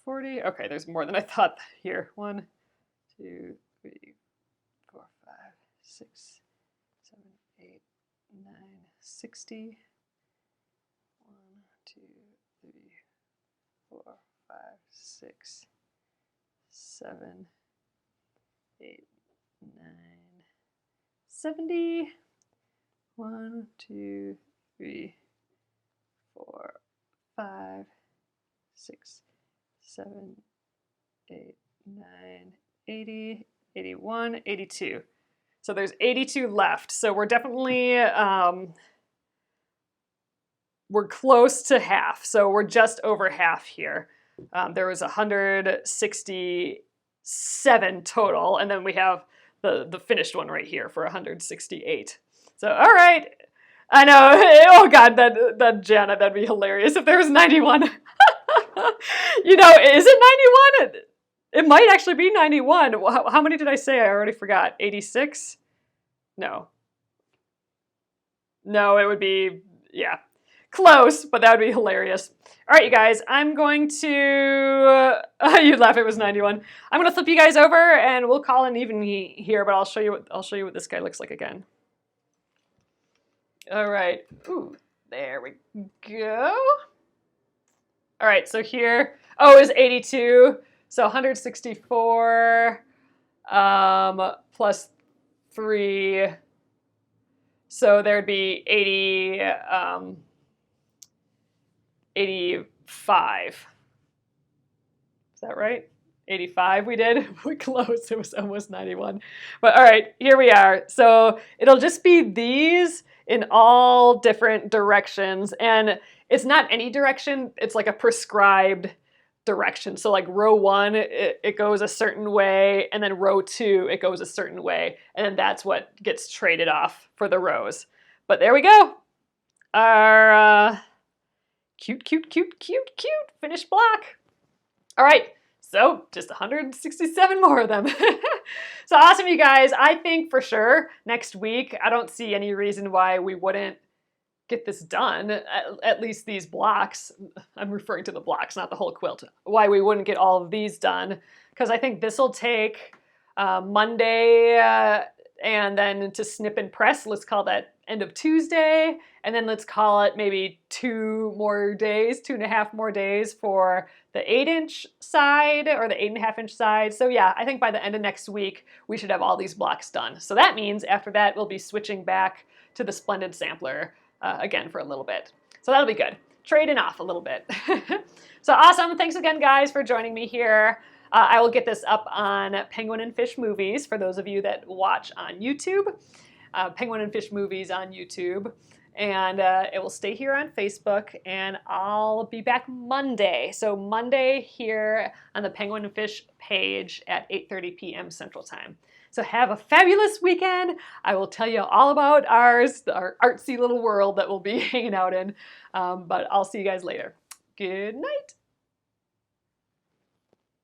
S1: 40. Okay, there's more than I thought here. 1, 2, 3, 4, 5, 6, 7, 8, 9, 60. 1, 2, 3, 4, 5, 6, 7, 8, 9, 70. 1, 2, 3, 4, 5, 6, 7, 8, 9, 80, 81, 82. So there's 82 left. So we're definitely, we're close to half. So we're just over half here. There was 167 total, and then we have the finished one right here for 168. So, all right. I know. Oh God, that Janet, that'd be hilarious if there was 91. You know, is it 91? It might actually be 91. How many did I say? I already forgot. 86? No. No, it would be, yeah, close, but that would be hilarious. All right, you guys, I'm going to, you'd laugh, it was 91. I'm going to flip you guys over and we'll call an even here, but I'll show you what this guy looks like again. All right. Ooh, there we go. All right, so here, is 82. So 164 plus 3. So there'd be 85. Is that right? 85 we did? We closed, it was almost 91. But all right, here we are. So it'll just be these in all different directions. And it's not any direction, it's like a prescribed direction. So like row 1, it goes a certain way, and then row 2, it goes a certain way. And then that's what gets traded off for the rows. But there we go. Our cute finished block. All right, so just 167 more of them. So awesome, you guys. I think for sure next week, I don't see any reason why we wouldn't get this done, at least these blocks. I'm referring to the blocks, not the whole quilt. Why we wouldn't get all of these done, because I think this will take Monday and then to snip and press, let's call that end of Tuesday, and then let's call it maybe 2.5 more days for the 8-inch side or the 8.5-inch side. So yeah, I think by the end of next week, we should have all these blocks done. So that means after that, we'll be switching back to the Splendid Sampler again for a little bit. So that'll be good. Trading off a little bit. So awesome. Thanks again, guys, for joining me here. I will get this up on Penguin and Fish Movies for those of you that watch on YouTube. Penguin and Fish Movies on YouTube. And it will stay here on Facebook, and I'll be back Monday. So Monday here on the Penguin and Fish page at 8:30 p.m. Central Time. So have a fabulous weekend. I will tell you all about ours, our artsy little world that we'll be hanging out in. But I'll see you guys later. Good night.